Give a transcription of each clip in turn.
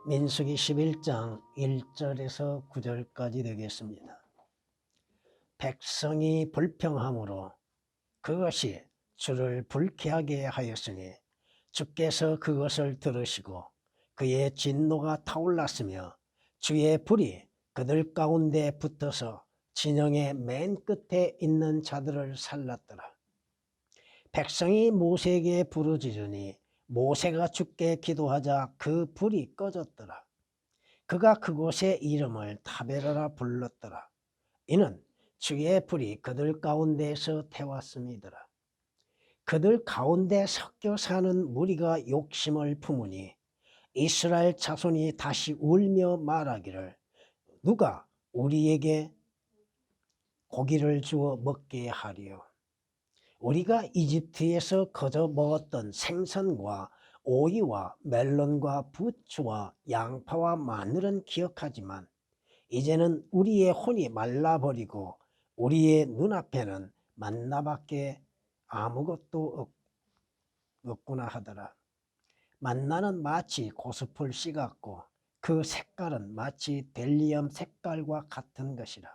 민수기 11장 1절에서 9절까지 되겠습니다. 백성이 불평함으로 그것이 주를 불쾌하게 하였으니 주께서 그것을 들으시고 그의 진노가 타올랐으며 주의 불이 그들 가운데 붙어서 진영의 맨 끝에 있는 자들을 살랐더라. 백성이 모세에게 부르짖으니 모세가 주께 기도하자 그 불이 꺼졌더라. 그가 그곳의 이름을 타베라라 불렀더라. 이는 주의 불이 그들 가운데에서 태웠음이더라. 그들 가운데 섞여 사는 무리가 욕심을 품으니 이스라엘 자손이 다시 울며 말하기를 누가 우리에게 고기를 주어 먹게 하리요. 우리가 이집트에서 거저 먹었던 생선과 오이와 멜론과 부추와 양파와 마늘은 기억하지만 이제는 우리의 혼이 말라버리고 우리의 눈앞에는 만나밖에 아무것도 없구나 하더라. 만나는 마치 고스풀 씨 같고 그 색깔은 마치 벨리엄 색깔과 같은 것이라.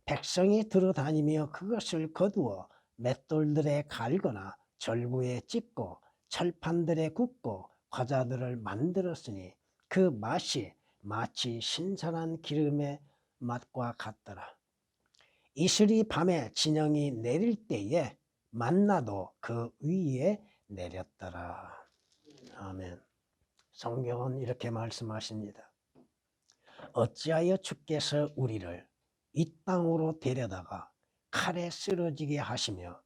백성이 들어다니며 그것을 거두어 맷돌들에 갈거나 절구에 찝고 철판들에 굽고 과자들을 만들었으니 그 맛이 마치 신선한 기름의 맛과 같더라. 이슬이 밤에 진영이 내릴 때에 만나도 그 위에 내렸더라. 아멘. 성경은 이렇게 말씀하십니다. 어찌하여 주께서 우리를 이 땅으로 데려다가 칼에 쓰러지게 하시며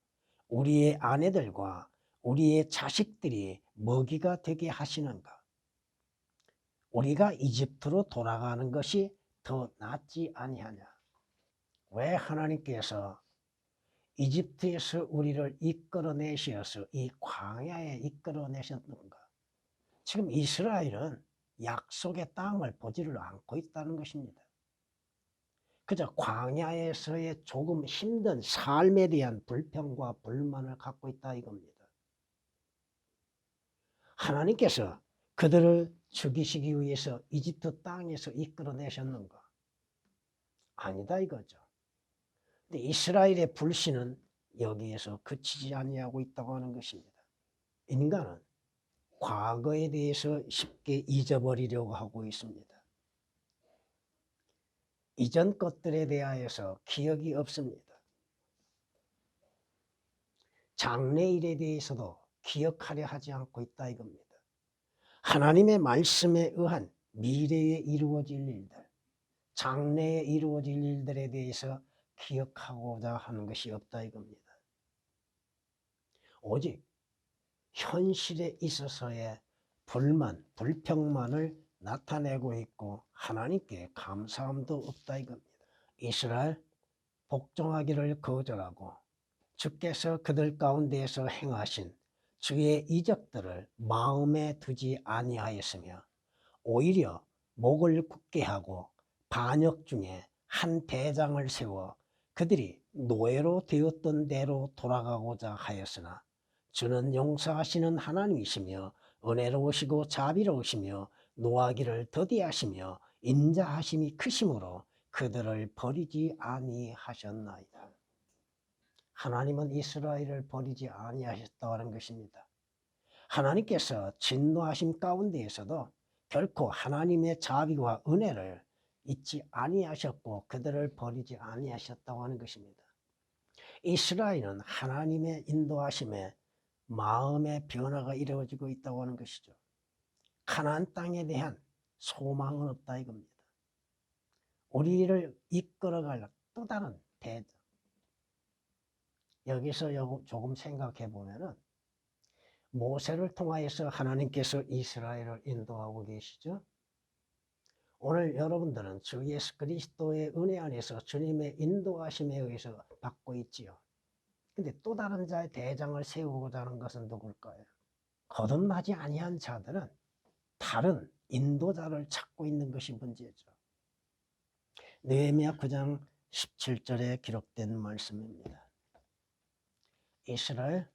우리의 아내들과 우리의 자식들이 먹이가 되게 하시는가? 우리가 이집트로 돌아가는 것이 더 낫지 아니하냐? 왜 하나님께서 이집트에서 우리를 이끌어내셔서 이 광야에 이끌어내셨는가? 지금 이스라엘은 약속의 땅을 보지를 않고 있다는 것입니다. 그저 광야에서의 조금 힘든 삶에 대한 불평과 불만을 갖고 있다 이겁니다. 하나님께서 그들을 죽이시기 위해서 이집트 땅에서 이끌어내셨는가? 아니다 이거죠. 근데 이스라엘의 불신은 여기에서 그치지 아니하고 있다고 하는 것입니다. 인간은 과거에 대해서 쉽게 잊어버리려고 하고 있습니다. 이전 것들에 대하여서 기억이 없습니다. 장래일에 대해서도 기억하려 하지 않고 있다 이겁니다. 하나님의 말씀에 의한 미래에 이루어질 일들, 장래에 이루어질 일들에 대해서 기억하고자 하는 것이 없다 이겁니다. 오직 현실에 있어서의 불만, 불평만을 나타내고 있고 하나님께 감사함도 없다 이겁니다. 이스라엘 복종하기를 거절하고 주께서 그들 가운데에서 행하신 주의 이적들을 마음에 두지 아니하였으며 오히려 목을 굳게 하고 반역 중에 한 대장을 세워 그들이 노예로 되었던 대로 돌아가고자 하였으나 주는 용서하시는 하나님이시며 은혜로우시고 자비로우시며 노하기를 더디하시며 인자하심이 크심으로 그들을 버리지 아니하셨나이다. 하나님은 이스라엘을 버리지 아니하셨다는 것입니다. 하나님께서 진노하심 가운데에서도 결코 하나님의 자비와 은혜를 잊지 아니하셨고 그들을 버리지 아니하셨다고 하는 것입니다. 이스라엘은 하나님의 인도하심에 마음의 변화가 이루어지고 있다고 하는 것이죠. 가나안 땅에 대한 소망은 없다 이겁니다. 우리를 이끌어갈 또 다른 대적. 여기서 조금 생각해 보면은 모세를 통하여서 하나님께서 이스라엘을 인도하고 계시죠. 오늘 여러분들은 주 예수 그리스도의 은혜 안에서 주님의 인도하심에 의해서 받고 있지요. 근데 또 다른 자의 대장을 세우고자 하는 것은 누굴까요? 거듭나지 아니한 자들은 다른 인도자를 찾고 있는 것이 문제죠. 느헤미야 9장 17절에 기록된 말씀입니다. 이스라엘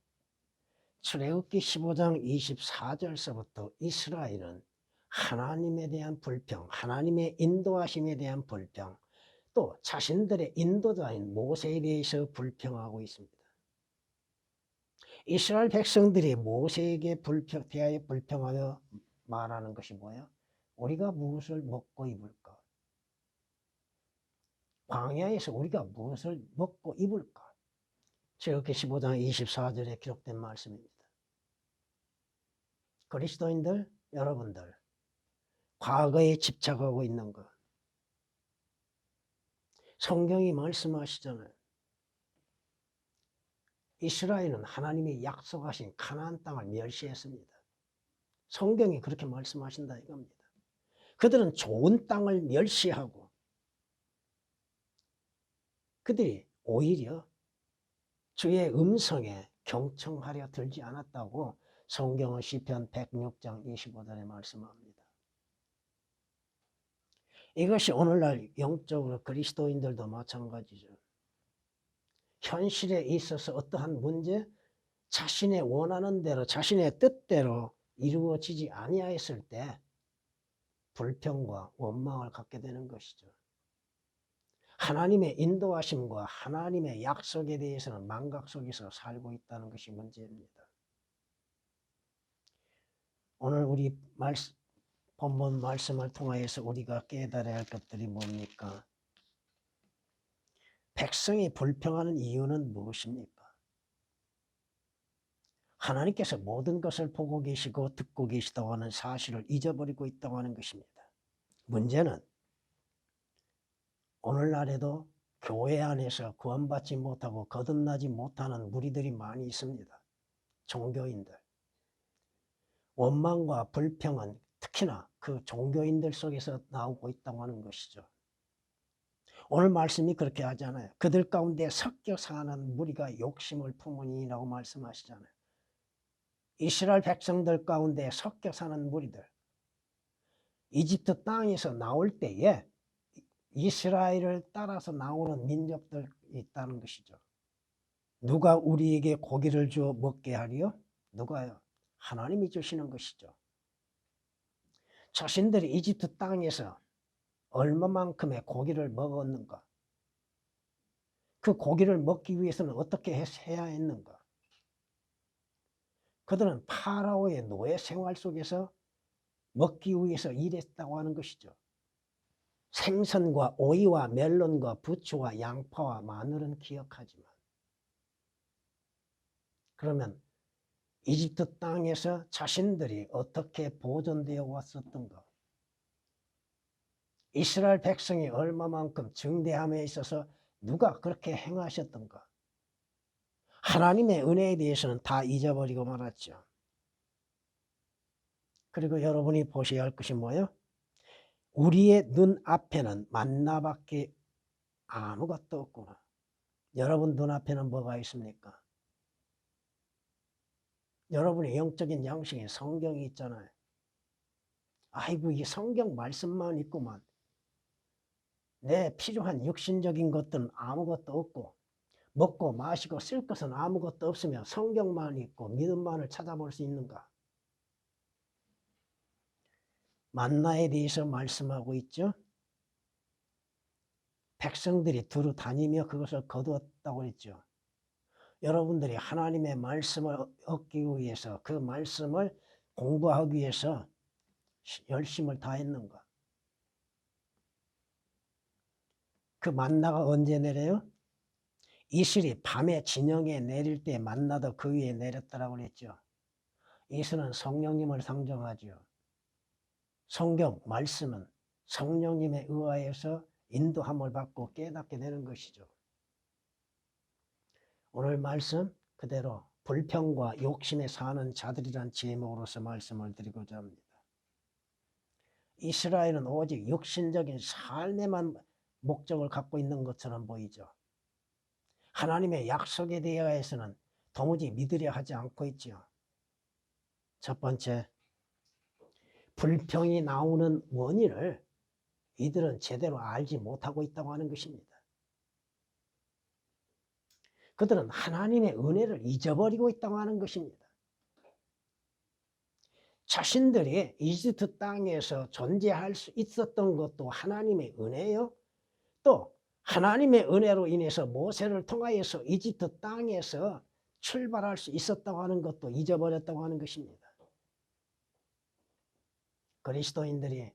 출애굽기 15장 24절서부터 이스라엘은 하나님에 대한 불평, 하나님의 인도하심에 대한 불평, 또 자신들의 인도자인 모세에 대해서 불평하고 있습니다. 이스라엘 백성들이 모세에게 대하여 불평하여 말하는 것이 뭐예요? 우리가 무엇을 먹고 입을까? 광야에서 우리가 무엇을 먹고 입을까? 출애굽기 15장 24절에 기록된 말씀입니다. 그리스도인들, 여러분들, 과거에 집착하고 있는 것. 성경이 말씀하시잖아요. 이스라엘은 하나님이 약속하신 가나안 땅을 멸시했습니다. 성경이 그렇게 말씀하신다 이겁니다. 그들은 좋은 땅을 멸시하고 그들이 오히려 주의 음성에 경청하려 들지 않았다고 성경은 시편 106장 25절에 말씀합니다. 이것이 오늘날 영적으로 그리스도인들도 마찬가지죠. 현실에 있어서 어떠한 문제, 자신의 원하는 대로 자신의 뜻대로 이루어지지 아니하였을 때 불평과 원망을 갖게 되는 것이죠. 하나님의 인도하심과 하나님의 약속에 대해서는 망각 속에서 살고 있다는 것이 문제입니다. 오늘 우리 본문 말씀을 통하여서 우리가 깨달아야 할 것들이 뭡니까? 백성이 불평하는 이유는 무엇입니까? 하나님께서 모든 것을 보고 계시고 듣고 계시다고 하는 사실을 잊어버리고 있다고 하는 것입니다. 문제는 오늘날에도 교회 안에서 구원받지 못하고 거듭나지 못하는 무리들이 많이 있습니다. 종교인들. 원망과 불평은 특히나 그 종교인들 속에서 나오고 있다고 하는 것이죠. 오늘 말씀이 그렇게 하잖아요. 그들 가운데 섞여 사는 무리가 욕심을 품으니라고 말씀하시잖아요. 이스라엘 백성들 가운데 섞여 사는 무리들. 이집트 땅에서 나올 때에 이스라엘을 따라서 나오는 민족들이 있다는 것이죠. 누가 우리에게 고기를 주어 먹게 하리요? 누가요? 하나님이 주시는 것이죠. 자신들이 이집트 땅에서 얼마만큼의 고기를 먹었는가? 그 고기를 먹기 위해서는 어떻게 해야 했는가? 그들은 파라오의 노예 생활 속에서 먹기 위해서 일했다고 하는 것이죠. 생선과 오이와 멜론과 부추와 양파와 마늘은 기억하지만 그러면 이집트 땅에서 자신들이 어떻게 보존되어 왔었던가? 이스라엘 백성이 얼마만큼 증대함에 있어서 누가 그렇게 행하셨던가? 하나님의 은혜에 대해서는 다 잊어버리고 말았죠. 그리고 여러분이 보셔야 할 것이 뭐예요? 우리의 눈 앞에는 만나밖에 아무것도 없구나. 여러분 눈앞에는 뭐가 있습니까? 여러분의 영적인 양식에 성경이 있잖아요. 아이고 이 성경 말씀만 있구만. 내 필요한 육신적인 것들은 아무것도 없고 먹고 마시고 쓸 것은 아무것도 없으며 성경만 있고 믿음만을 찾아볼 수 있는가? 만나에 대해서 말씀하고 있죠. 백성들이 두루 다니며 그것을 거두었다고 했죠. 여러분들이 하나님의 말씀을 얻기 위해서 그 말씀을 공부하기 위해서 열심을 다했는가? 그 만나가 언제 내려요? 이슬이 밤에 진영에 내릴 때 만나도 그 위에 내렸다라고 그랬죠. 이슬은 성령님을 상정하죠. 성경 말씀은 성령님에 의하여서 인도함을 받고 깨닫게 되는 것이죠. 오늘 말씀 그대로 불평과 욕심에 사는 자들이란 제목으로서 말씀을 드리고자 합니다. 이스라엘은 오직 육신적인 삶에만 목적을 갖고 있는 것처럼 보이죠. 하나님의 약속에 대해서는 도무지 믿으려 하지 않고 있죠. 첫 번째, 불평이 나오는 원인을 이들은 제대로 알지 못하고 있다고 하는 것입니다. 그들은 하나님의 은혜를 잊어버리고 있다고 하는 것입니다. 자신들이 이집트 땅에서 존재할 수 있었던 것도 하나님의 은혜요. 또 하나님의 은혜로 인해서 모세를 통하여서 이집트 땅에서 출발할 수 있었다고 하는 것도 잊어버렸다고 하는 것입니다. 그리스도인들이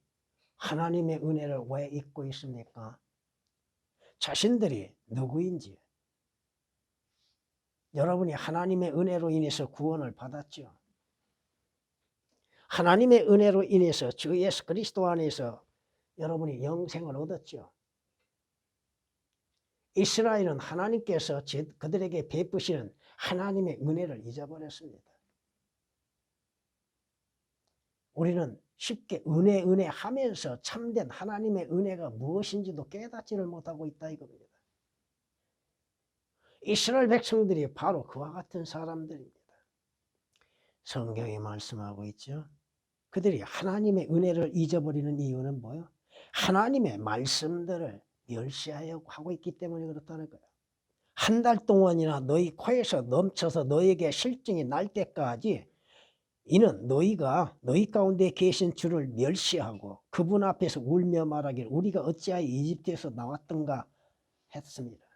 하나님의 은혜를 왜 잊고 있습니까? 자신들이 누구인지. 여러분이 하나님의 은혜로 인해서 구원을 받았죠. 하나님의 은혜로 인해서 주 예수 그리스도 안에서 여러분이 영생을 얻었죠. 이스라엘은 하나님께서 그들에게 베푸시는 하나님의 은혜를 잊어버렸습니다. 우리는 쉽게 은혜 하면서 참된 하나님의 은혜가 무엇인지도 깨닫지를 못하고 있다 이겁니다. 이스라엘 백성들이 바로 그와 같은 사람들입니다. 성경이 말씀하고 있죠. 그들이 하나님의 은혜를 잊어버리는 이유는 뭐예요? 하나님의 말씀들을 멸시하여 하고 있기 때문에 그렇다는 거예요. 한 달 동안이나 너희 코에서 넘쳐서 너에게 실증이 날 때까지 이는 너희가 너희 가운데 계신 주를 멸시하고 그분 앞에서 울며 말하기를 우리가 어찌하여 이집트에서 나왔던가 했습니다.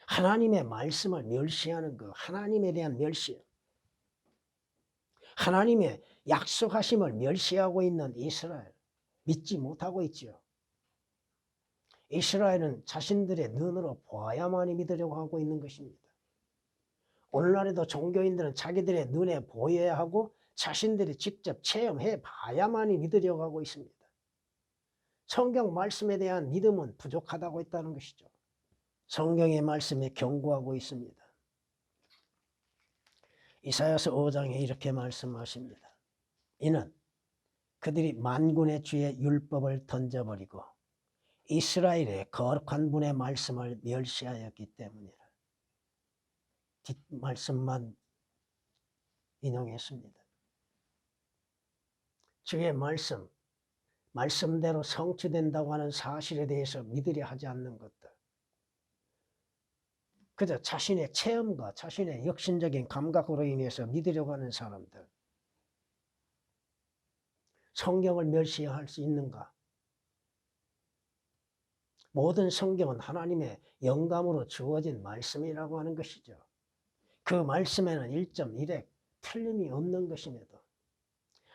하나님의 말씀을 멸시하는 그 하나님에 대한 멸시, 하나님의 약속하심을 멸시하고 있는 이스라엘, 믿지 못하고 있죠. 이스라엘은 자신들의 눈으로 보아야만이 믿으려고 하고 있는 것입니다. 오늘날에도 종교인들은 자기들의 눈에 보여야 하고 자신들이 직접 체험해 봐야만이 믿으려고 하고 있습니다. 성경 말씀에 대한 믿음은 부족하다고 했다는 것이죠. 성경의 말씀에 경고하고 있습니다. 이사야서 5장에 이렇게 말씀하십니다. 이는 그들이 만군의 주의 율법을 던져버리고 이스라엘의 거룩한 분의 말씀을 멸시하였기 때문이라. 뒷말씀만 인용했습니다. 주의 말씀대로 성취된다고 하는 사실에 대해서 믿으려 하지 않는 것들. 그저 자신의 체험과 자신의 역신적인 감각으로 인해서 믿으려고 하는 사람들. 성경을 멸시할 수 있는가? 모든 성경은 하나님의 영감으로 주어진 말씀이라고 하는 것이죠. 그 말씀에는 1.1획 틀림이 없는 것임에도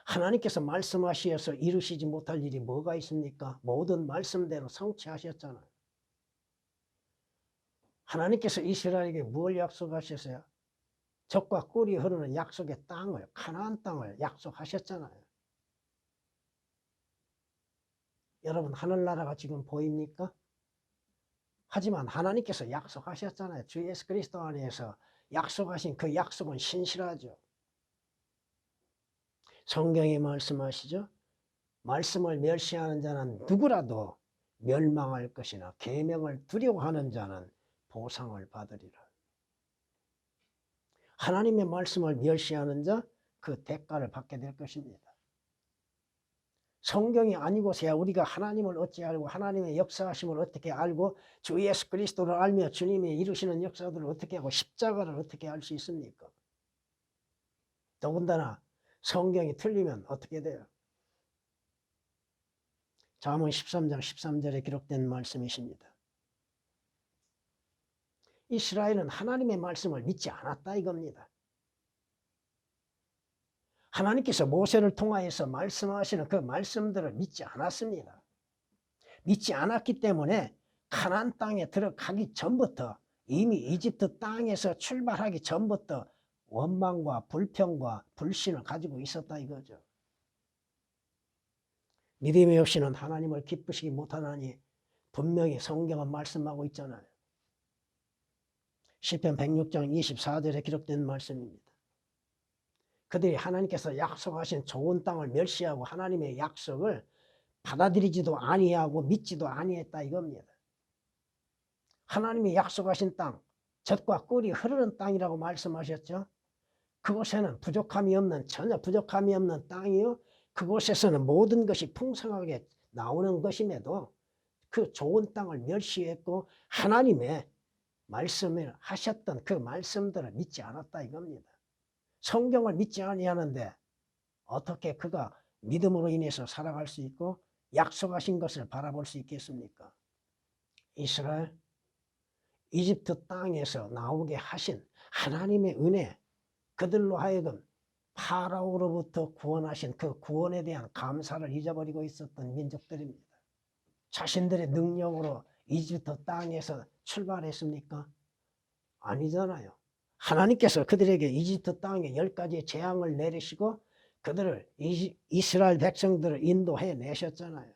하나님께서 말씀하시어서 이루시지 못할 일이 뭐가 있습니까? 모든 말씀대로 성취하셨잖아요. 하나님께서 이스라엘에게 뭘 약속하셨어요? 젖과 꿀이 흐르는 약속의 땅을, 가나안 땅을 약속하셨잖아요. 여러분, 하늘나라가 지금 보입니까? 하지만 하나님께서 약속하셨잖아요. 주 예수 그리스도 안에서 약속하신 그 약속은 신실하죠. 성경이 말씀하시죠. 말씀을 멸시하는 자는 누구라도 멸망할 것이나 계명을 두려워하는 자는 보상을 받으리라. 하나님의 말씀을 멸시하는 자, 그 대가를 받게 될 것입니다. 성경이 아니고서야 우리가 하나님을 어찌 알고 하나님의 역사하심을 어떻게 알고 주 예수 그리스도를 알며 주님이 이루시는 역사들을 어떻게 하고 십자가를 어떻게 알 수 있습니까? 더군다나 성경이 틀리면 어떻게 돼요? 잠언 13장 13절에 기록된 말씀이십니다. 이스라엘은 하나님의 말씀을 믿지 않았다 이겁니다. 하나님께서 모세를 통하여서 말씀하시는 그 말씀들을 믿지 않았습니다. 믿지 않았기 때문에 가나안 땅에 들어가기 전부터 이미 이집트 땅에서 출발하기 전부터 원망과 불평과 불신을 가지고 있었다 이거죠. 믿음이 없이는 하나님을 기쁘시게 못하나니 분명히 성경은 말씀하고 있잖아요. 시편 106장 24절에 기록된 말씀입니다. 그들이 하나님께서 약속하신 좋은 땅을 멸시하고 하나님의 약속을 받아들이지도 아니하고 믿지도 아니했다 이겁니다. 하나님이 약속하신 땅, 젖과 꿀이 흐르는 땅이라고 말씀하셨죠. 그곳에는 부족함이 없는, 전혀 부족함이 없는 땅이요. 그곳에서는 모든 것이 풍성하게 나오는 것임에도 그 좋은 땅을 멸시했고 하나님의 말씀을 하셨던 그 말씀들을 믿지 않았다 이겁니다. 성경을 믿지 아니하는데 어떻게 그가 믿음으로 인해서 살아갈 수 있고 약속하신 것을 바라볼 수 있겠습니까? 이스라엘, 이집트 땅에서 나오게 하신 하나님의 은혜, 그들로 하여금 파라오로부터 구원하신 그 구원에 대한 감사를 잊어버리고 있었던 민족들입니다. 자신들의 능력으로 이집트 땅에서 출발했습니까? 아니잖아요. 하나님께서 그들에게 이집트 땅에 10가지의 재앙을 내리시고 그들을 이스라엘 백성들을 인도해 내셨잖아요.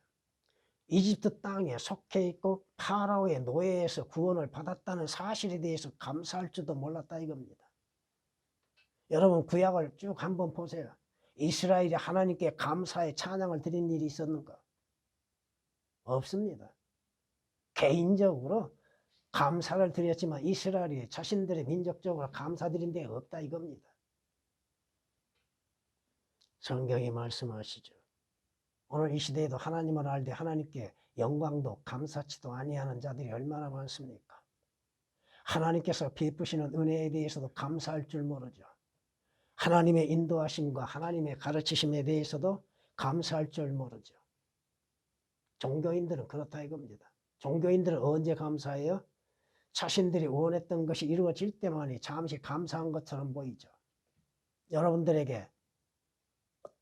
이집트 땅에 속해 있고 파라오의 노예에서 구원을 받았다는 사실에 대해서 감사할 줄도 몰랐다 이겁니다. 여러분 구약을 쭉 한번 보세요. 이스라엘이 하나님께 감사의 찬양을 드린 일이 있었는가? 없습니다. 개인적으로 감사를 드렸지만 이스라엘이 자신들의 민족적으로 감사드린 데 없다 이겁니다. 성경이 말씀하시죠. 오늘 이 시대에도 하나님을 알되 하나님께 영광도 감사치도 아니하는 자들이 얼마나 많습니까? 하나님께서 베푸시는 은혜에 대해서도 감사할 줄 모르죠. 하나님의 인도하심과 하나님의 가르치심에 대해서도 감사할 줄 모르죠. 종교인들은 그렇다 이겁니다. 종교인들은 언제 감사해요? 자신들이 원했던 것이 이루어질 때만이 잠시 감사한 것처럼 보이죠. 여러분들에게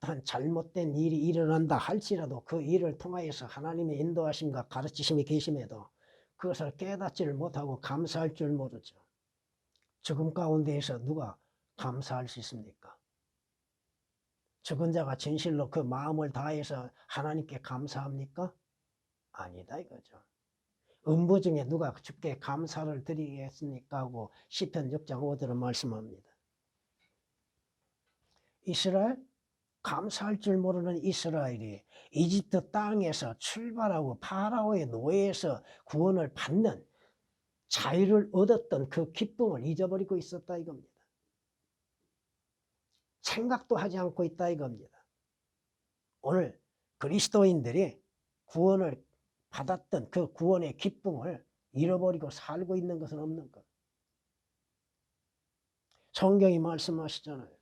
어떠한 잘못된 일이 일어난다 할지라도 그 일을 통하여서 하나님의 인도하심과 가르치심이 계심에도 그것을 깨닫지를 못하고 감사할 줄 모르죠. 죽음 가운데에서 누가 감사할 수 있습니까? 죽은 자가 진실로 그 마음을 다해서 하나님께 감사합니까? 아니다 이거죠. 음부 중에 누가 주께 감사를 드리겠습니까? 하고 시편 6장 5절은 말씀합니다. 이스라엘? 감사할 줄 모르는 이스라엘이 이집트 땅에서 출발하고 파라오의 노예에서 구원을 받는 자유를 얻었던 그 기쁨을 잊어버리고 있었다 이겁니다. 생각도 하지 않고 있다 이겁니다. 오늘 그리스도인들이 구원을 받았던 그 구원의 기쁨을 잃어버리고 살고 있는 것은 없는 것. 성경이 말씀하시잖아요.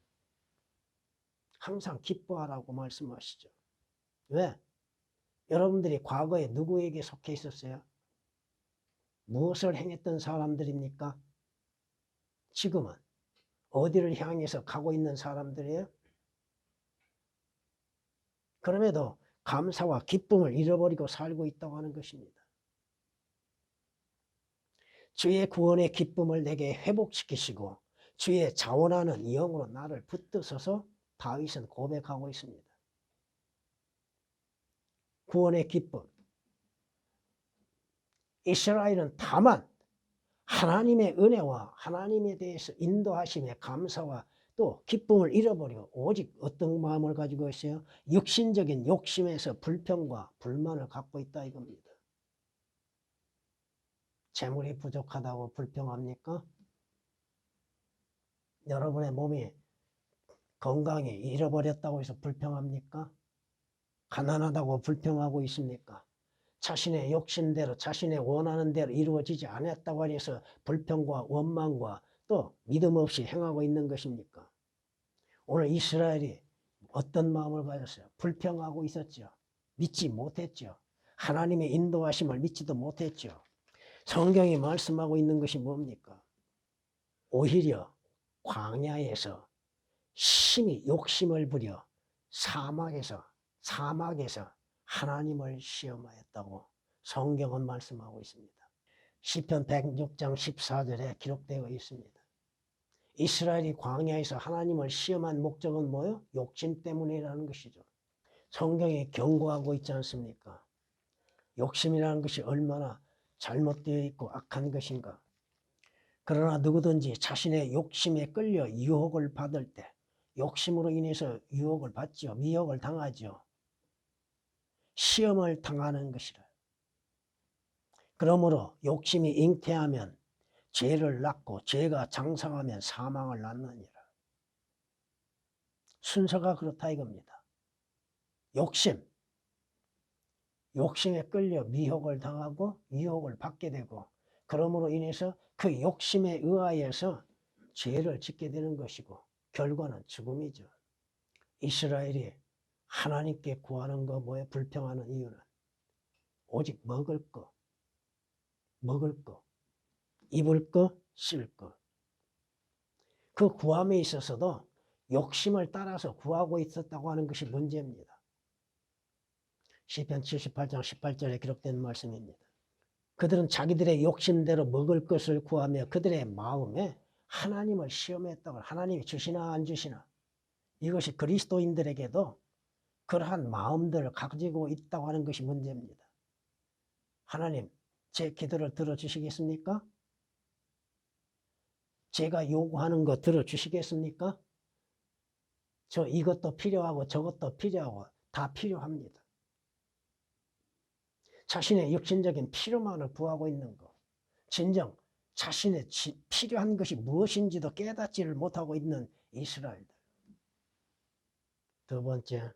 항상 기뻐하라고 말씀하시죠. 왜? 여러분들이 과거에 누구에게 속해 있었어요? 무엇을 행했던 사람들입니까? 지금은 어디를 향해서 가고 있는 사람들이에요? 그럼에도 감사와 기쁨을 잃어버리고 살고 있다고 하는 것입니다. 주의 구원의 기쁨을 내게 회복시키시고 주의 자원하는 영으로 나를 붙드셔서 다윗은 고백하고 있습니다. 구원의 기쁨. 이스라엘은 다만 하나님의 은혜와 하나님에 대해서 인도하심에 감사와 또 기쁨을 잃어버리고 오직 어떤 마음을 가지고 있어요? 육신적인 욕심에서 불평과 불만을 갖고 있다 이겁니다. 재물이 부족하다고 불평합니까? 여러분의 몸이 건강이 잃어버렸다고 해서 불평합니까? 가난하다고 불평하고 있습니까? 자신의 욕심대로 자신의 원하는 대로 이루어지지 않았다고 해서 불평과 원망과 또 믿음 없이 행하고 있는 것입니까? 오늘 이스라엘이 어떤 마음을 가졌어요? 불평하고 있었죠. 믿지 못했죠. 하나님의 인도하심을 믿지도 못했죠. 성경이 말씀하고 있는 것이 뭡니까? 오히려 광야에서 심히 욕심을 부려 사막에서 하나님을 시험하였다고 성경은 말씀하고 있습니다. 시편 106장 14절에 기록되어 있습니다. 이스라엘이 광야에서 하나님을 시험한 목적은 뭐예요? 욕심 때문이라는 것이죠. 성경이 경고하고 있지 않습니까? 욕심이라는 것이 얼마나 잘못되어 있고 악한 것인가. 그러나 누구든지 자신의 욕심에 끌려 유혹을 받을 때 욕심으로 인해서 유혹을 받죠. 미혹을 당하죠. 시험을 당하는 것이라. 그러므로 욕심이 잉태하면 죄를 낳고 죄가 장성하면 사망을 낳느니라. 순서가 그렇다 이겁니다. 욕심에 끌려 미혹을 당하고 유혹을 받게 되고 그러므로 인해서 그 욕심에 의하여서 죄를 짓게 되는 것이고 결과는 죽음이죠. 이스라엘이 하나님께 구하는 거 뭐에 불평하는 이유는 오직 먹을 거, 입을 거, 쓸 거. 그 구함에 있어서도 욕심을 따라서 구하고 있었다고 하는 것이 문제입니다. 시편 78장 18절에 기록된 말씀입니다. 그들은 자기들의 욕심대로 먹을 것을 구하며 그들의 마음에 하나님을 시험했다고. 하나님이 주시나 안 주시나. 이것이 그리스도인들에게도 그러한 마음들을 가지고 있다고 하는 것이 문제입니다. 하나님, 제 기도를 들어주시겠습니까? 제가 요구하는 거 들어주시겠습니까? 저 이것도 필요하고 저것도 필요하고 다 필요합니다. 자신의 육신적인 필요만을 구하고 있는 것, 진정 자신의 필요한 것이 무엇인지도 깨닫지를 못하고 있는 이스라엘들. 두 번째,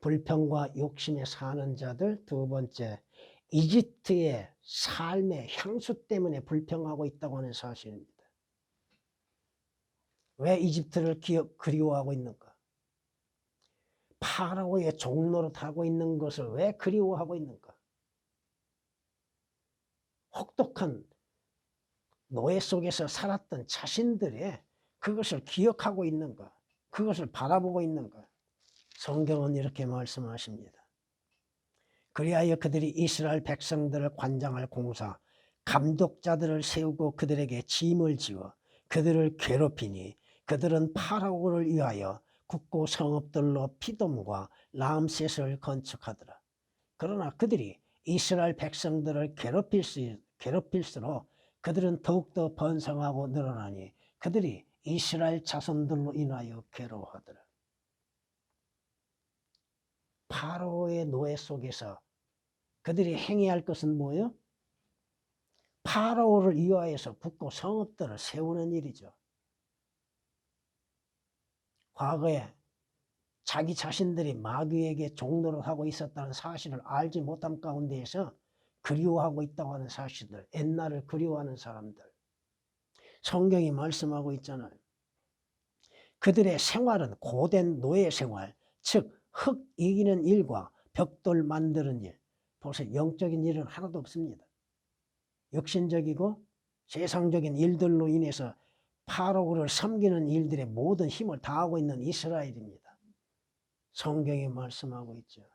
불평과 욕심에 사는 자들. 두 번째, 이집트의 삶의 향수 때문에 불평하고 있다고 하는 사실입니다. 왜 이집트를 그리워하고 있는가? 파라오의 종노릇 하고 있는 것을 왜 그리워하고 있는가? 혹독한 노예 속에서 살았던 자신들의 그것을 기억하고 있는가? 그것을 바라보고 있는가? 성경은 이렇게 말씀하십니다. 그리하여 그들이 이스라엘 백성들을 관장할 공사, 감독자들을 세우고 그들에게 짐을 지어 그들을 괴롭히니 그들은 파라오를 위하여 굳고 성읍들로 피돔과 람셋을 건축하더라. 그러나 그들이 이스라엘 백성들을 괴롭힐수록 그들은 더욱더 번성하고 늘어나니 그들이 이스라엘 자손들로 인하여 괴로워하더라. 파라오의 노예 속에서 그들이 행해야 할 것은 뭐예요? 파라오를 위하여서 굳고 성읍들을 세우는 일이죠. 과거에 자기 자신들이 마귀에게 종노릇하고 있었다는 사실을 알지 못함 가운데에서 그리워하고 있다고 하는 사실들, 옛날을 그리워하는 사람들. 성경이 말씀하고 있잖아요. 그들의 생활은 고된 노예 생활, 즉 흙 이기는 일과 벽돌 만드는 일. 보세요. 영적인 일은 하나도 없습니다. 육신적이고 세상적인 일들로 인해서 파라오를 섬기는 일들의 모든 힘을 다하고 있는 이스라엘입니다. 성경이 말씀하고 있죠.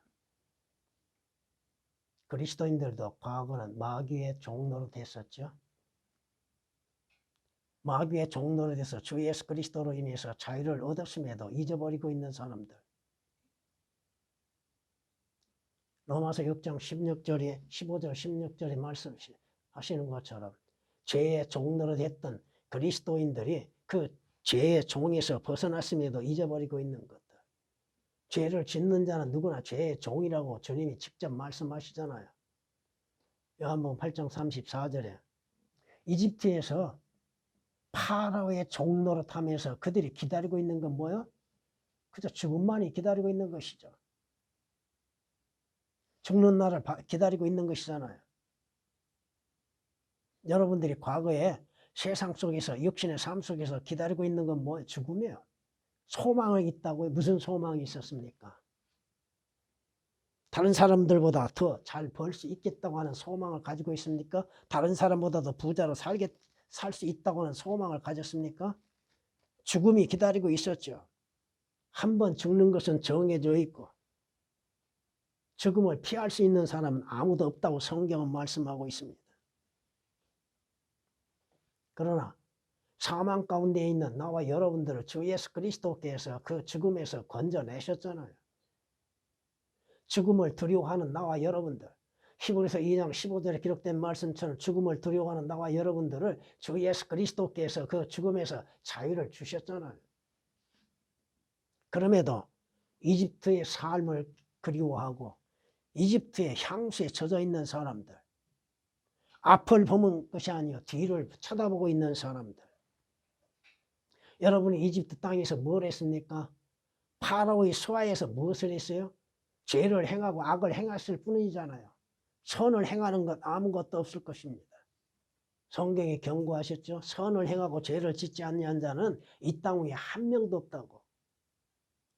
그리스도인들도 과거는 마귀의 종노릇 했었죠. 마귀의 종노릇에서 주 예수 그리스도로 인해서 자유를 얻었음에도 잊어버리고 있는 사람들. 로마서 6장 16절에 15절 16절에 말씀하시는 것처럼 죄의 종노릇 했던 그리스도인들이 그 죄의 종에서 벗어났음에도 잊어버리고 있는 것들. 죄를 짓는 자는 누구나 죄의 종이라고 주님이 직접 말씀하시잖아요. 요한복음 8장 34절에 이집트에서 파라오의 종노릇하면서 그들이 기다리고 있는 건 뭐예요? 그저 죽음만이 기다리고 있는 것이죠. 죽는 날을 기다리고 있는 것이잖아요. 여러분들이 과거에 세상 속에서 육신의 삶 속에서 기다리고 있는 건 뭐예요? 죽음이에요. 소망이 있다고요? 무슨 소망이 있었습니까? 다른 사람들보다 더 잘 벌 수 있겠다고 하는 소망을 가지고 있습니까? 다른 사람보다 더 부자로 살 수 있다고 하는 소망을 가졌습니까? 죽음이 기다리고 있었죠. 한 번 죽는 것은 정해져 있고 죽음을 피할 수 있는 사람은 아무도 없다고 성경은 말씀하고 있습니다. 그러나 사망 가운데 있는 나와 여러분들을 주 예수 그리스도께서 그 죽음에서 건져내셨잖아요. 죽음을 두려워하는 나와 여러분들, 히브리서 2장 15절에 기록된 말씀처럼 죽음을 두려워하는 나와 여러분들을 주 예수 그리스도께서 그 죽음에서 자유를 주셨잖아요. 그럼에도 이집트의 삶을 그리워하고 이집트의 향수에 젖어 있는 사람들, 앞을 보는 것이 아니요 뒤를 쳐다보고 있는 사람들. 여러분이 이집트 땅에서 뭘 했습니까? 파라오의 수하에서 무엇을 했어요? 죄를 행하고 악을 행했을 뿐이잖아요. 선을 행하는 것 아무것도 없을 것입니다. 성경이 경고하셨죠. 선을 행하고 죄를 짓지 않는 자는 이 땅 위에 한 명도 없다고.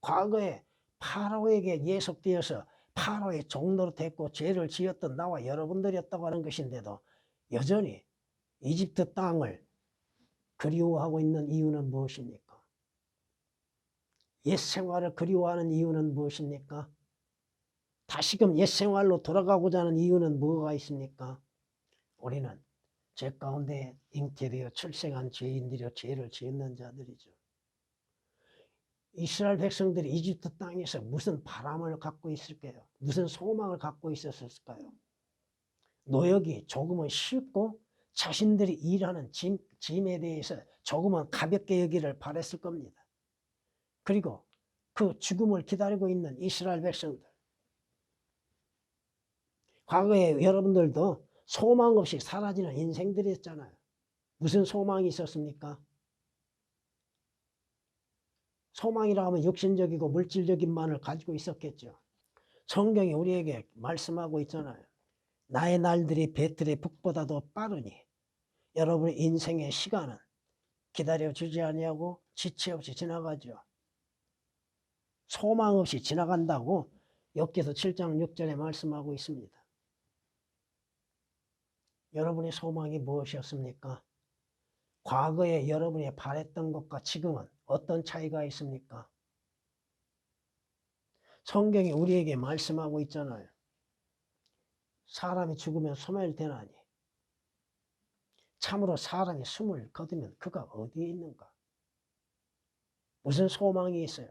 과거에 파라오에게 예속되어서 파라오의 종로로 됐고 죄를 지었던 나와 여러분들이었다고 하는 것인데도 여전히 이집트 땅을 그리워하고 있는 이유는 무엇입니까? 옛 생활을 그리워하는 이유는 무엇입니까? 다시금 옛 생활로 돌아가고자 하는 이유는 뭐가 있습니까? 우리는 죄 가운데 잉태되어 출생한 죄인들이여 죄를 지었는 자들이죠. 이스라엘 백성들이 이집트 땅에서 무슨 바람을 갖고 있을까요? 무슨 소망을 갖고 있었을까요? 노역이 조금은 쉽고 자신들이 일하는 짐에 대해서 조금은 가볍게 여기를 바랬을 겁니다. 그리고 그 죽음을 기다리고 있는 이스라엘 백성들. 과거에 여러분들도 소망 없이 사라지는 인생들이었잖아요. 무슨 소망이 있었습니까? 소망이라 하면 육신적이고 물질적인만을 가지고 있었겠죠. 성경이 우리에게 말씀하고 있잖아요. 나의 날들이 배틀의 북보다도 빠르니 여러분의 인생의 시간은 기다려주지 아니하고 지체 없이 지나가죠. 소망 없이 지나간다고 욥기서 7장 6절에 말씀하고 있습니다. 여러분의 소망이 무엇이었습니까? 과거에 여러분이 바랬던 것과 지금은 어떤 차이가 있습니까? 성경이 우리에게 말씀하고 있잖아요. 사람이 죽으면 소멸되나니 참으로 사람이 숨을 거두면 그가 어디에 있는가? 무슨 소망이 있어요?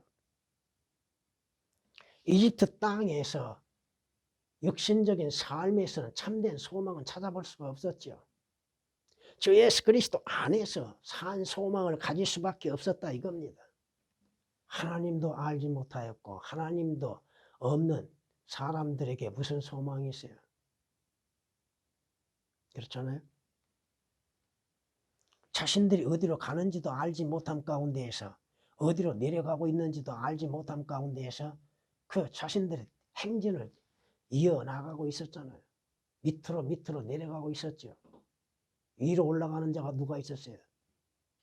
이집트 땅에서 육신적인 삶에서는 참된 소망은 찾아볼 수가 없었죠. 주 예수 그리스도 안에서 산 소망을 가질 수밖에 없었다 이겁니다. 하나님도 알지 못하였고 하나님도 없는 사람들에게 무슨 소망이 있어요? 그렇잖아요. 자신들이 어디로 가는지도 알지 못함 가운데에서 어디로 내려가고 있는지도 알지 못함 가운데에서 그 자신들의 행진을 이어나가고 있었잖아요. 밑으로 내려가고 있었죠. 위로 올라가는 자가 누가 있었어요?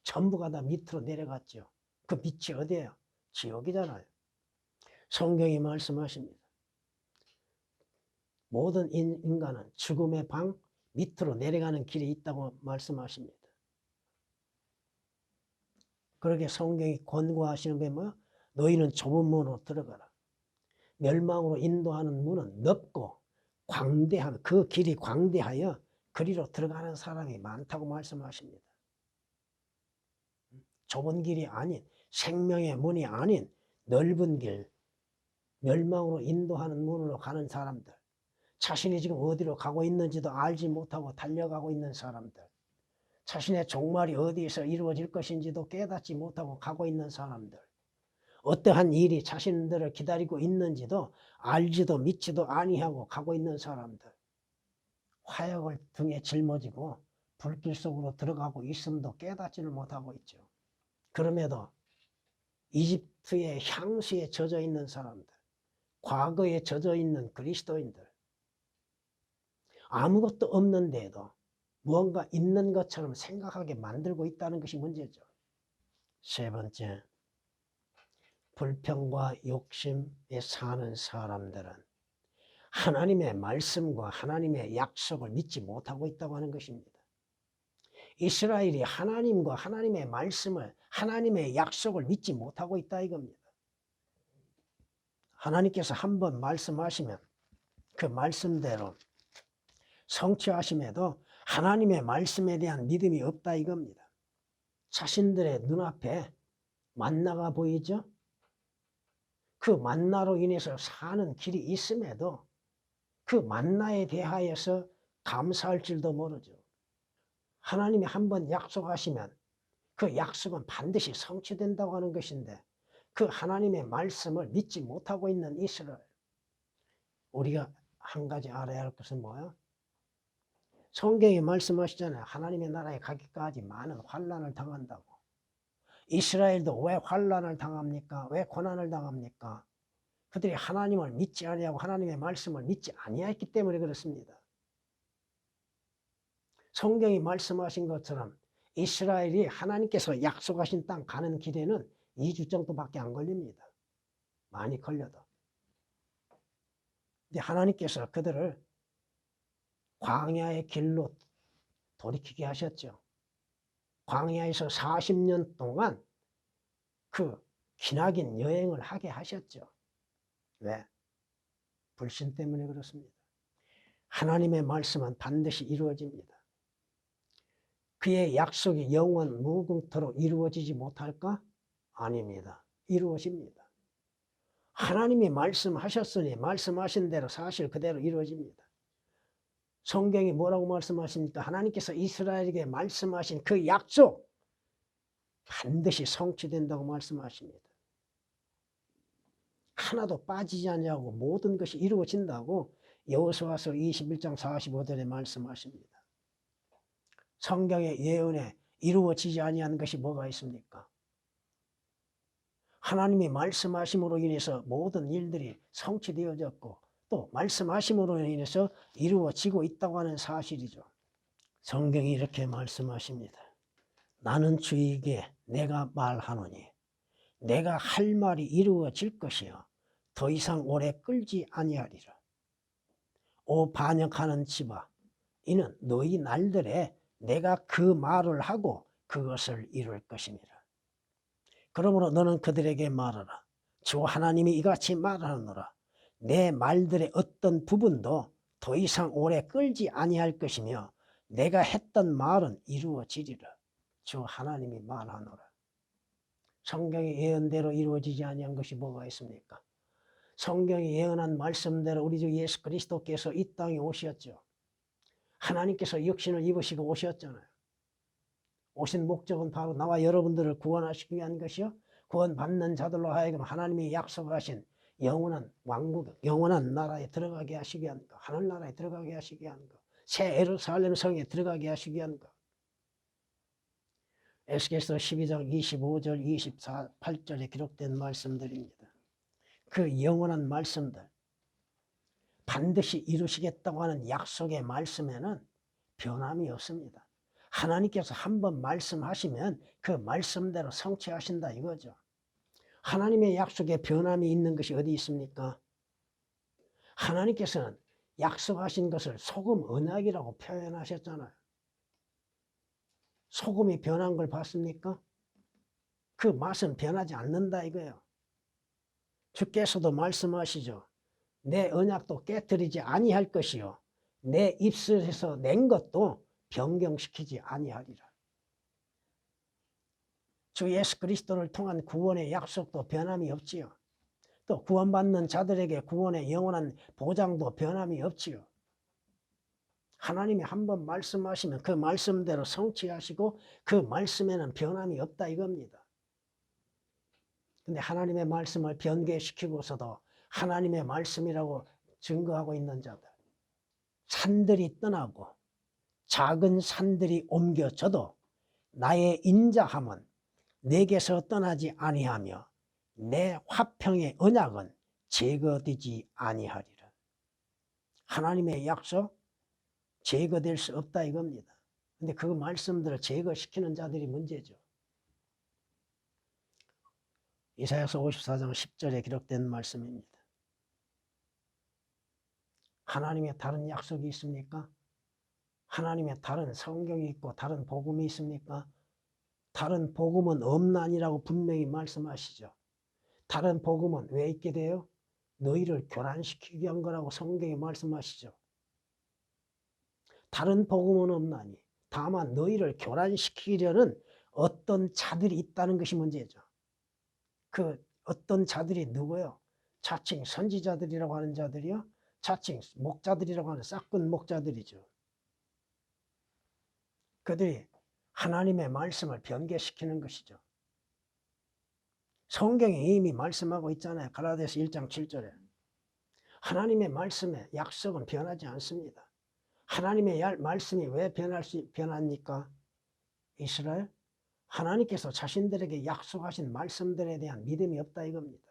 전부가 다 밑으로 내려갔죠. 그 밑이 어디예요? 지옥이잖아요. 성경이 말씀하십니다. 모든 인간은 죽음의 방 밑으로 내려가는 길이 있다고 말씀하십니다. 그렇게 성경이 권고하시는 게 뭐야? 너희는 좁은 문으로 들어가라. 멸망으로 인도하는 문은 넓고 광대한 그 길이 광대하여 그리로 들어가는 사람이 많다고 말씀하십니다. 좁은 길이 아닌 생명의 문이 아닌 넓은 길, 멸망으로 인도하는 문으로 가는 사람들, 자신이 지금 어디로 가고 있는지도 알지 못하고 달려가고 있는 사람들, 자신의 종말이 어디에서 이루어질 것인지도 깨닫지 못하고 가고 있는 사람들, 어떠한 일이 자신들을 기다리고 있는지도 알지도 믿지도 아니하고 가고 있는 사람들, 화약을 등에 짊어지고 불길 속으로 들어가고 있음도 깨닫지를 못하고 있죠. 그럼에도 이집트의 향수에 젖어 있는 사람들, 과거에 젖어 있는 그리스도인들, 아무것도 없는데도 무언가 있는 것처럼 생각하게 만들고 있다는 것이 문제죠. 세 번째, 불평과 욕심에 사는 사람들은 하나님의 말씀과 하나님의 약속을 믿지 못하고 있다고 하는 것입니다. 이스라엘이 하나님과 하나님의 말씀을, 하나님의 약속을 믿지 못하고 있다 이겁니다. 하나님께서 한번 말씀하시면 그 말씀대로 성취하심에도 하나님의 말씀에 대한 믿음이 없다 이겁니다. 자신들의 눈앞에 만나가 보이죠? 그 만나로 인해서 사는 길이 있음에도 그 만나에 대하여서 감사할 줄도 모르죠. 하나님이 한번 약속하시면 그 약속은 반드시 성취된다고 하는 것인데 그 하나님의 말씀을 믿지 못하고 있는 이스라엘. 우리가 한 가지 알아야 할 것은 뭐예요? 성경에 말씀하시잖아요. 하나님의 나라에 가기까지 많은 환난을 당한다고. 이스라엘도 왜 환난을 당합니까? 왜 고난을 당합니까? 그들이 하나님을 믿지 아니하고 하나님의 말씀을 믿지 아니했기 때문에 그렇습니다. 성경이 말씀하신 것처럼 이스라엘이 하나님께서 약속하신 땅 가는 길에는 2주 정도밖에 안 걸립니다. 많이 걸려도. 근데 하나님께서 그들을 광야의 길로 돌이키게 하셨죠. 광야에서 40년 동안 그 기나긴 여행을 하게 하셨죠. 왜? 불신 때문에 그렇습니다. 하나님의 말씀은 반드시 이루어집니다. 그의 약속이 영원 무궁토록 이루어지지 못할까? 아닙니다. 이루어집니다. 하나님이 말씀하셨으니 말씀하신 대로 사실 그대로 이루어집니다. 성경이 뭐라고 말씀하십니까? 하나님께서 이스라엘에게 말씀하신 그 약속 반드시 성취된다고 말씀하십니다. 하나도 빠지지 않냐고 모든 것이 이루어진다고 여호수아서 21장 45절에 말씀하십니다. 성경의 예언에 이루어지지 아니한 것이 뭐가 있습니까? 하나님이 말씀하심으로 인해서 모든 일들이 성취되어졌고 또 말씀하심으로 인해서 이루어지고 있다고 하는 사실이죠. 성경이 이렇게 말씀하십니다. 나는 주에게 내가 말하노니 내가 할 말이 이루어질 것이요 더 이상 오래 끌지 아니하리라. 오 반역하는 집아, 이는 너희 날들에 내가 그 말을 하고 그것을 이룰 것이니라. 그러므로 너는 그들에게 말하라. 주 하나님이 이같이 말하노라. 내 말들의 어떤 부분도 더 이상 오래 끌지 아니할 것이며 내가 했던 말은 이루어지리라. 주 하나님이 말하노라. 성경의 예언대로 이루어지지 아니한 것이 뭐가 있습니까? 성경이 예언한 말씀대로 우리 주 예수 그리스도께서 이 땅에 오셨죠. 하나님께서 육신을 입으시고 오셨잖아요. 오신 목적은 바로 나와 여러분들을 구원하시기 위한 것이요. 구원받는 자들로 하여금 하나님이 약속하신 영원한 왕국, 영원한 나라에 들어가게 하시기 위한 것, 하늘나라에 들어가게 하시기 위한 것, 새 예루살렘 성에 들어가게 하시기 위한 것. 에스겔서 12장 25절, 28절에 기록된 말씀들입니다. 그 영원한 말씀들, 반드시 이루시겠다고 하는 약속의 말씀에는 변함이 없습니다. 하나님께서 한번 말씀하시면 그 말씀대로 성취하신다 이거죠. 하나님의 약속에 변함이 있는 것이 어디 있습니까? 하나님께서는 약속하신 것을 소금 언약이라고 표현하셨잖아요. 소금이 변한 걸 봤습니까? 그 맛은 변하지 않는다 이거예요. 주께서도 말씀하시죠. 내 언약도 깨뜨리지 아니할 것이요 내 입술에서 낸 것도 변경시키지 아니하리라. 주 예수 그리스도를 통한 구원의 약속도 변함이 없지요. 또 구원받는 자들에게 구원의 영원한 보장도 변함이 없지요. 하나님이 한번 말씀하시면 그 말씀대로 성취하시고 그 말씀에는 변함이 없다 이겁니다. 근데 하나님의 말씀을 변개시키고서도 하나님의 말씀이라고 증거하고 있는 자들, 산들이 떠나고 작은 산들이 옮겨져도 나의 인자함은 내게서 떠나지 아니하며 내 화평의 언약은 제거되지 아니하리라. 하나님의 약속 제거될 수 없다 이겁니다. 근데 그 말씀들을 제거시키는 자들이 문제죠. 이사야서 54장 10절에 기록된 말씀입니다. 하나님의 다른 약속이 있습니까? 하나님의 다른 성경이 있고 다른 복음이 있습니까? 다른 복음은 없나니라고 분명히 말씀하시죠. 다른 복음은 왜 있게 돼요? 너희를 교란시키기 위한 거라고 성경이 말씀하시죠. 다른 복음은 없나니 다만 너희를 교란시키려는 어떤 자들이 있다는 것이 문제죠. 그 어떤 자들이 누구요? 자칭 선지자들이라고 하는 자들이요? 자칭 목자들이라고 하는 싹군 목자들이죠. 그들이 하나님의 말씀을 변개시키는 것이죠. 성경이 이미 말씀하고 있잖아요. 갈라디아서 1장 7절에. 하나님의 말씀의 약속은 변하지 않습니다. 하나님의 말씀이 왜 변합니까? 이스라엘? 하나님께서 자신들에게 약속하신 말씀들에 대한 믿음이 없다 이겁니다.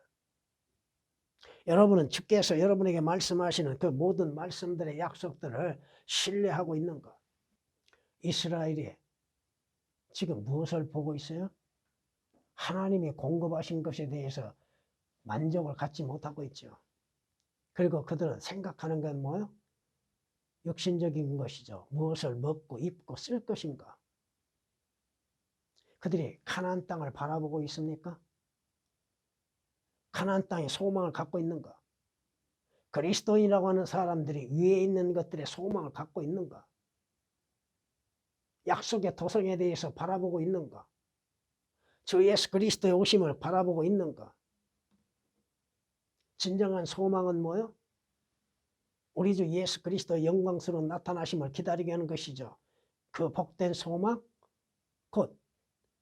여러분은 주께서 여러분에게 말씀하시는 그 모든 말씀들의 약속들을 신뢰하고 있는 것. 이스라엘이 지금 무엇을 보고 있어요? 하나님이 공급하신 것에 대해서 만족을 갖지 못하고 있죠. 그리고 그들은 생각하는 건 뭐예요? 육신적인 것이죠. 무엇을 먹고 입고 쓸 것인가? 그들이 가나안 땅을 바라보고 있습니까? 가나안 땅에 소망을 갖고 있는가? 그리스도인이라고 하는 사람들이 위에 있는 것들에 소망을 갖고 있는가? 약속의 도성에 대해서 바라보고 있는가? 주 예수 그리스도의 오심을 바라보고 있는가? 진정한 소망은 뭐요? 우리 주 예수 그리스도의 영광스러운 나타나심을 기다리게 하는 것이죠. 그 복된 소망, 곧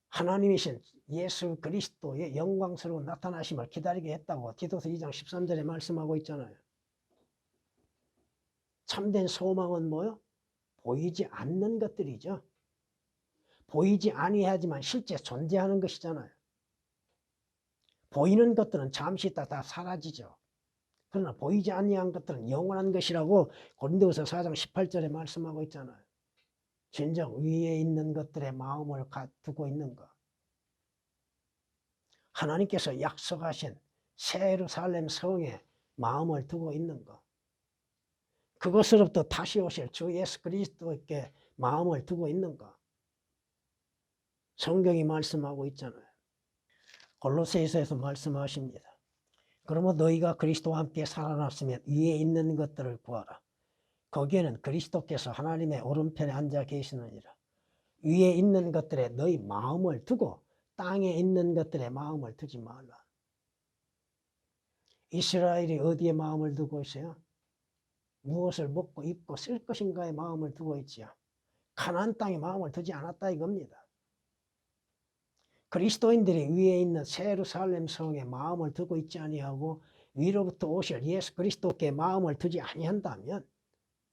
하나님이신 예수 그리스도의 영광스러운 나타나심을 기다리게 했다고 디도서 2장 13절에 말씀하고 있잖아요. 참된 소망은 뭐요? 보이지 않는 것들이죠. 보이지 아니하지만 실제 존재하는 것이잖아요. 보이는 것들은 잠시 있다 다 사라지죠. 그러나 보이지 아니한 것들은 영원한 것이라고 고린도후서 4장 18절에 말씀하고 있잖아요. 진정 위에 있는 것들에 마음을 두고 있는가? 하나님께서 약속하신 새 예루살렘 성에 마음을 두고 있는가? 그것으로부터 다시 오실 주 예수 그리스도께 마음을 두고 있는가? 성경이 말씀하고 있잖아요. 골로새서에서 말씀하십니다. 그러면 너희가 그리스도와 함께 살아났으면 위에 있는 것들을 구하라. 거기에는 그리스도께서 하나님의 오른편에 앉아 계시느니라. 위에 있는 것들에 너희 마음을 두고 땅에 있는 것들에 마음을 두지 말라. 이스라엘이 어디에 마음을 두고 있어요? 무엇을 먹고 입고 쓸 것인가에 마음을 두고 있지요. 가나안 땅에 마음을 두지 않았다 이겁니다. 그리스도인들이 위에 있는 새 예루살렘 성에 마음을 두고 있지 아니하고 위로부터 오실 예수 그리스도께 마음을 두지 아니한다면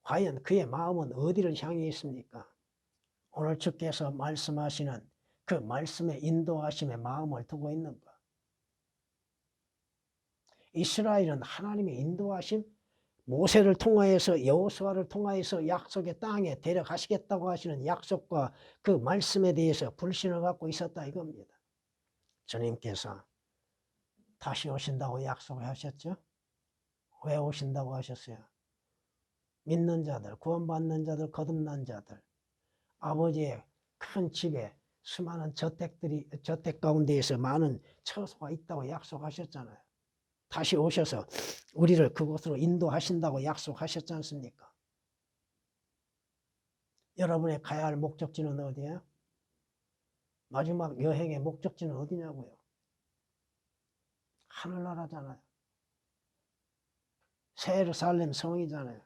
과연 그의 마음은 어디를 향해 있습니까? 오늘 주께서 말씀하시는 그 말씀의 인도하심에 마음을 두고 있는가? 이스라엘은 하나님의 인도하심, 모세를 통하여서 여호수아를 통하여서 약속의 땅에 데려가시겠다고 하시는 약속과 그 말씀에 대해서 불신을 갖고 있었다 이겁니다. 주님께서 다시 오신다고 약속을 하셨죠? 왜 오신다고 하셨어요? 믿는 자들, 구원받는 자들, 거듭난 자들, 아버지의 큰 집에 수많은 저택 가운데에서 많은 처소가 있다고 약속하셨잖아요. 다시 오셔서 우리를 그곳으로 인도하신다고 약속하셨지 않습니까? 여러분의 가야 할 목적지는 어디예요? 마지막 여행의 목적지는 어디냐고요? 하늘나라잖아요. 새 예루살렘 성이잖아요.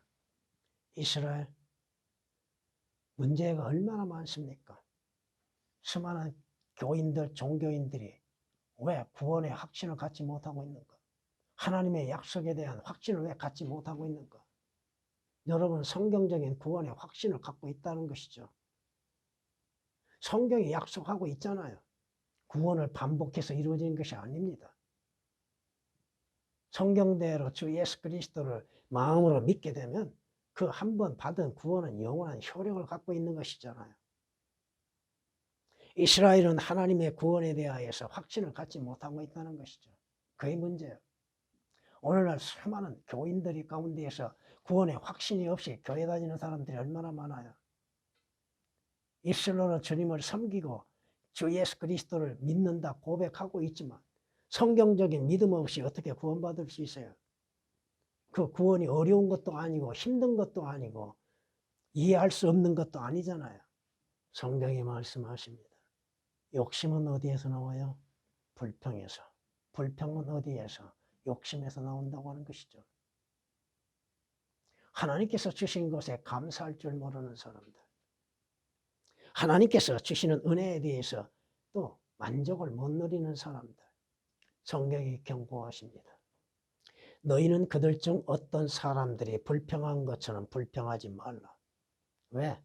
이스라엘. 문제가 얼마나 많습니까? 수많은 교인들, 종교인들이 왜 구원의 확신을 갖지 못하고 있는가? 하나님의 약속에 대한 확신을 왜 갖지 못하고 있는가? 여러분 성경적인 구원의 확신을 갖고 있다는 것이죠. 성경이 약속하고 있잖아요. 구원을 반복해서 이루어지는 것이 아닙니다. 성경대로 주 예수 그리스도를 마음으로 믿게 되면 그 한 번 받은 구원은 영원한 효력을 갖고 있는 것이잖아요. 이스라엘은 하나님의 구원에 대하여서 확신을 갖지 못하고 있다는 것이죠. 그게 문제예요. 오늘날 수많은 교인들이 가운데에서 구원의 확신이 없이 교회 다니는 사람들이 얼마나 많아요. 입술로는 주님을 섬기고 주 예수 그리스도를 믿는다 고백하고 있지만 성경적인 믿음 없이 어떻게 구원받을 수 있어요? 그 구원이 어려운 것도 아니고 힘든 것도 아니고 이해할 수 없는 것도 아니잖아요. 성경이 말씀하십니다. 욕심은 어디에서 나와요? 불평에서. 불평은 어디에서? 욕심에서 나온다고 하는 것이죠. 하나님께서 주신 것에 감사할 줄 모르는 사람들. 하나님께서 주시는 은혜에 대해서 또 만족을 못 누리는 사람들. 성경이 경고하십니다. 너희는 그들 중 어떤 사람들이 불평한 것처럼 불평하지 말라. 왜?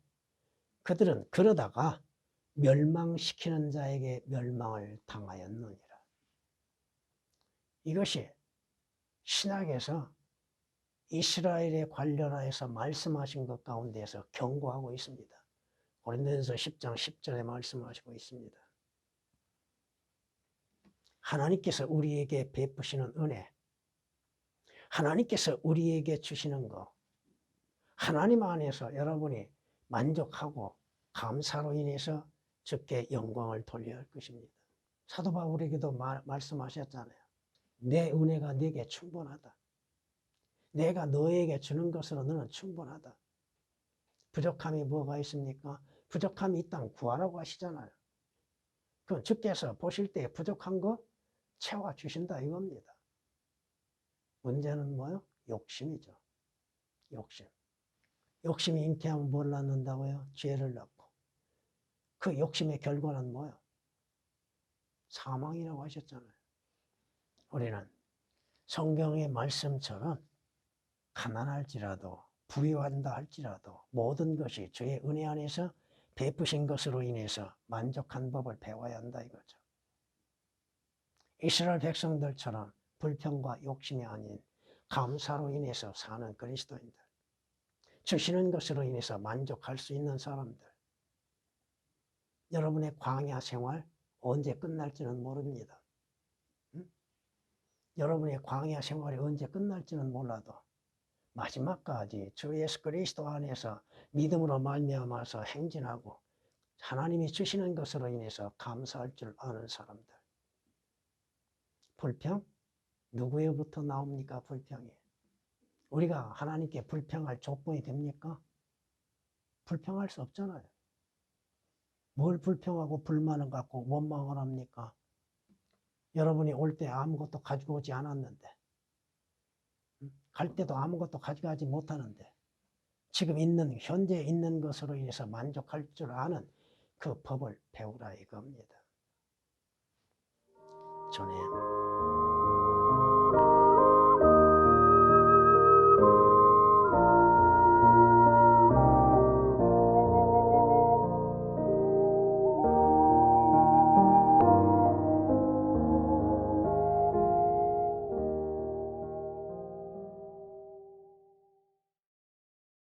그들은 그러다가 멸망시키는 자에게 멸망을 당하였느니라. 이것이 신약에서 이스라엘에 관련하여서 말씀하신 것 가운데에서 경고하고 있습니다. 고린도전서 10장 10절에 말씀하시고 있습니다. 하나님께서 우리에게 베푸시는 은혜, 하나님께서 우리에게 주시는 거, 하나님 안에서 여러분이 만족하고 감사로 인해서 주께 영광을 돌려야 할 것입니다. 사도 바울에게도 말씀하셨잖아요. 내 은혜가 네게 충분하다. 내가 너에게 주는 것으로 너는 충분하다. 부족함이 뭐가 있습니까? 부족함이 있다면 구하라고 하시잖아요. 그럼 주께서 보실 때 부족한 거 채워주신다 이겁니다. 문제는 뭐요? 욕심이죠. 욕심. 욕심이 잉태하면 뭘 낳는다고요? 죄를 낳고. 그 욕심의 결과는 뭐요? 사망이라고 하셨잖아요. 우리는 성경의 말씀처럼 가난할지라도 부유한다 할지라도 모든 것이 주의 은혜 안에서 베푸신 것으로 인해서 만족한 법을 배워야 한다 이거죠. 이스라엘 백성들처럼 불평과 욕심이 아닌 감사로 인해서 사는 그리스도인들, 주시는 것으로 인해서 만족할 수 있는 사람들, 여러분의 광야 생활 언제 끝날지는 모릅니다. 여러분의 광야 생활이 언제 끝날지는 몰라도 마지막까지 주 예수 그리스도 안에서 믿음으로 말미암아서 행진하고 하나님이 주시는 것으로 인해서 감사할 줄 아는 사람들. 불평? 누구에부터 나옵니까? 불평이. 우리가 하나님께 불평할 조건이 됩니까? 불평할 수 없잖아요. 뭘 불평하고 불만을 갖고 원망을 합니까? 여러분이 올 때 아무것도 가지고 오지 않았는데, 갈 때도 아무것도 가져가지 못하는데, 지금 있는, 현재 있는 것으로 인해서 만족할 줄 아는 그 법을 배우라 이겁니다. 전에